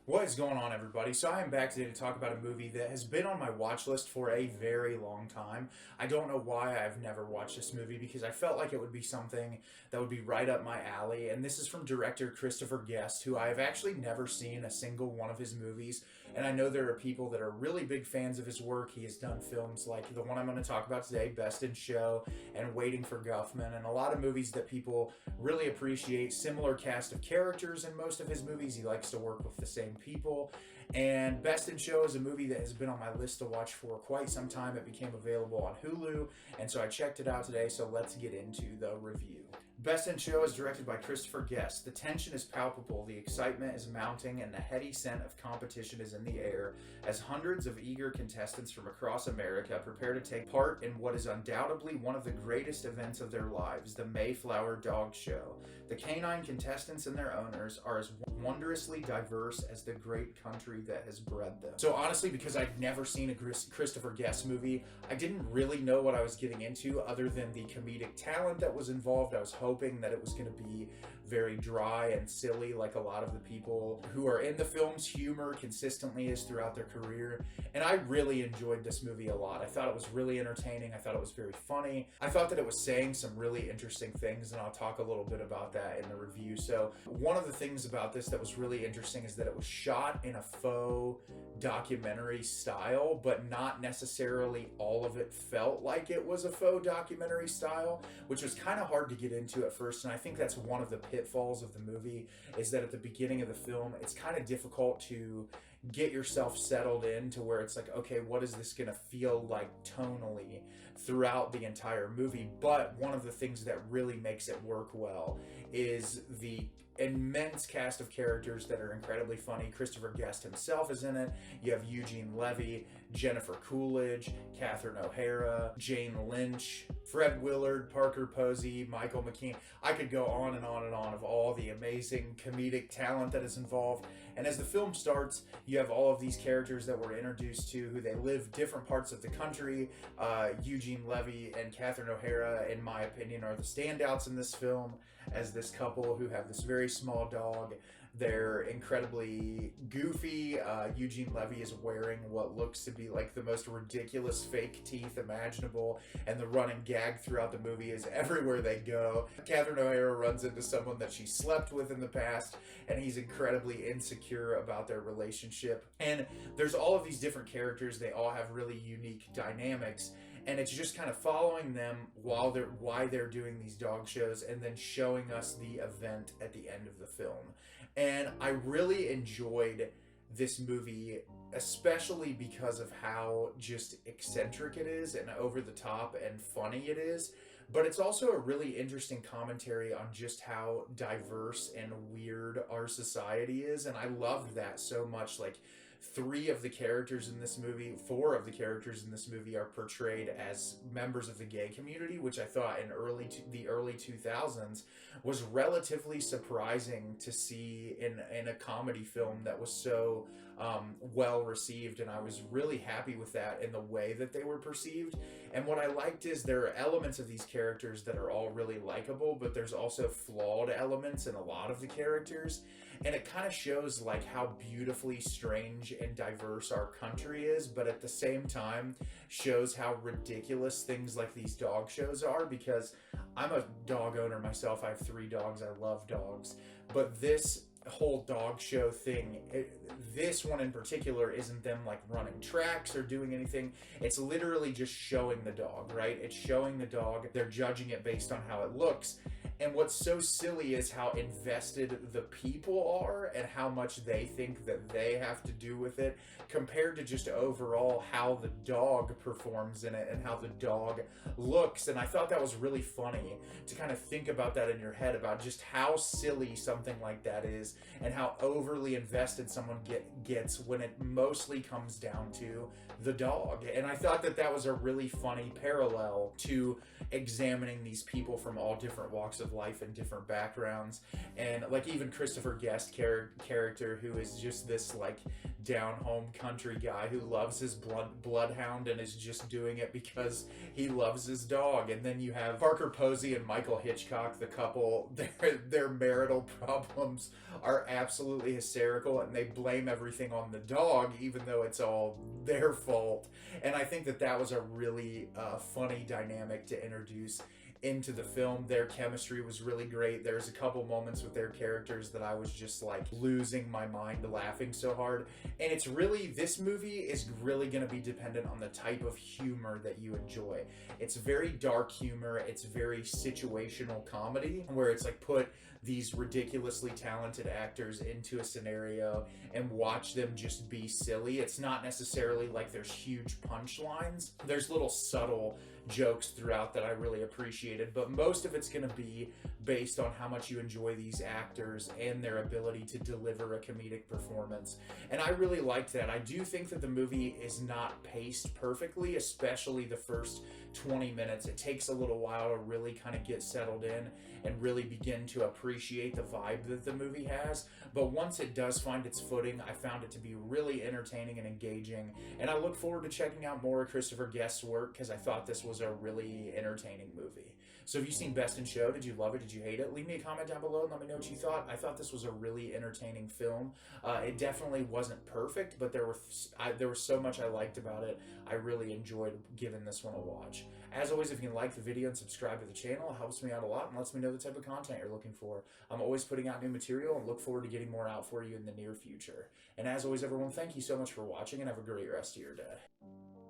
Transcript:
What is going on, everybody? So I am back today to talk about a movie that has been on my watch list for a very long time. I don't know why I've never watched this movie because I felt like it would be something that would be right up my alley. And this is from director Christopher Guest, who I have actually never seen a single one of his movies. And I know there are people that are really big fans of his work. He has done films like the one I'm going to talk about today, Best in Show, and Waiting for Guffman, and a lot of movies that people really appreciate. Similar cast of characters in most of his movies. He likes to work with the same people. And Best in Show is a movie that has been on my list to watch for quite some time. It became available on Hulu, and so I checked it out today, so let's get into the review. Best in Show is directed by Christopher Guest. The tension is palpable, the excitement is mounting, and the heady scent of competition is in the air as hundreds of eager contestants from across America prepare to take part in what is undoubtedly one of the greatest events of their lives, the Mayflower Dog Show. The canine contestants and their owners are as wondrously diverse as the great country that has bred them. So honestly, because I'd never seen a Christopher Guest movie, I didn't really know what I was getting into other than the comedic talent that was involved. I was hoping that it was going to be very dry and silly like a lot of the people who are in the film's humor consistently is throughout their career. And I really enjoyed this movie a lot. I thought it was really entertaining. I thought it was very funny. I thought that it was saying some really interesting things, and I'll talk a little bit about that in the review. So one of the things about this that was really interesting is that it was shot in a faux documentary style, but not necessarily all of it felt like it was a faux documentary style, which was kind of hard to get into at first. And I think that's one of the pitfalls of the movie, is that at the beginning of the film, it's kind of difficult to get yourself settled in to where it's like, okay, what is this going to feel like tonally throughout the entire movie? But one of the things that really makes it work well is the immense cast of characters that are incredibly funny. Christopher Guest himself is in it. You have Eugene Levy, Jennifer Coolidge, Catherine O'Hara, Jane Lynch, Fred Willard, Parker Posey, Michael McKean. I could go on and on and on of all the amazing comedic talent that is involved. And as the film starts, you have all of these characters that we're introduced to who they live different parts of the country. Eugene Levy and Catherine O'Hara, in my opinion, are the standouts in this film as this couple who have this very small dog. They're incredibly goofy. Eugene Levy is wearing what looks to be like the most ridiculous fake teeth imaginable, and the running gag throughout the movie is everywhere they go. Catherine O'Hara runs into someone that she slept with in the past, and he's incredibly insecure about their relationship. And there's all of these different characters. They all have really unique dynamics. And it's just kind of following them while why they're doing these dog shows, and then showing us the event at the end of the film. And I really enjoyed this movie, especially because of how just eccentric it is and over the top and funny it is. But it's also a really interesting commentary on just how diverse and weird our society is. And I loved that so much. Like, four of the characters in this movie are portrayed as members of the gay community, which I thought in the early 2000s was relatively surprising to see in a comedy film that was so well received. And I was really happy with that in the way that they were perceived. And what I liked is there are elements of these characters that are all really likable, but there's also flawed elements in a lot of the characters. And it kind of shows like how beautifully strange and diverse our country is, but at the same time shows how ridiculous things like these dog shows are. Because I'm a dog owner myself. I have 3 dogs. I love dogs. But this whole dog show thing, this one in particular, isn't them like running tracks or doing anything. It's literally just showing the dog, right? It's showing the dog. They're judging it based on how it looks. And what's so silly is how invested the people are and how much they think that they have to do with it, compared to just overall how the dog performs in it and how the dog looks. And I thought that was really funny to kind of think about that in your head, about just how silly something like that is and how overly invested someone gets when it mostly comes down to the dog. And I thought that that was a really funny parallel to examining these people from all different walks of of life and different backgrounds. And like even Christopher Guest character, who is just this like down home country guy who loves his bloodhound and is just doing it because he loves his dog. And then you have Parker Posey and Michael Hitchcock, the couple. Their marital problems are absolutely hysterical, and they blame everything on the dog even though it's all their fault. And I think that that was a really funny dynamic to introduce into the film. Their chemistry was really great. There's a couple moments with their characters that I was just like losing my mind laughing so hard. And it's really, this movie is really going to be dependent on the type of humor that you enjoy. It's very dark humor. It's very situational comedy where it's like put these ridiculously talented actors into a scenario and watch them just be silly. It's not necessarily like there's huge punchlines. There's little subtle jokes throughout that I really appreciated, but most of it's going to be based on how much you enjoy these actors and their ability to deliver a comedic performance. And I really liked that. I do think that the movie is not paced perfectly, especially the first 20 minutes. It takes a little while to really kind of get settled in and really begin to appreciate the vibe that the movie has. But once it does find its footing, I found it to be really entertaining and engaging. And I look forward to checking out more of Christopher Guest's work because I thought this was a really entertaining movie. So have you seen Best in Show? Did you love it? Did you hate it? Leave me a comment down below and let me know what you thought. I thought this was a really entertaining film. It definitely wasn't perfect, but there was so much I liked about it. I really enjoyed giving this one a watch. As always, if you can like the video and subscribe to the channel, it helps me out a lot and lets me know the type of content you're looking for. I'm always putting out new material and look forward to getting more out for you in the near future. And as always, everyone, thank you so much for watching and have a great rest of your day.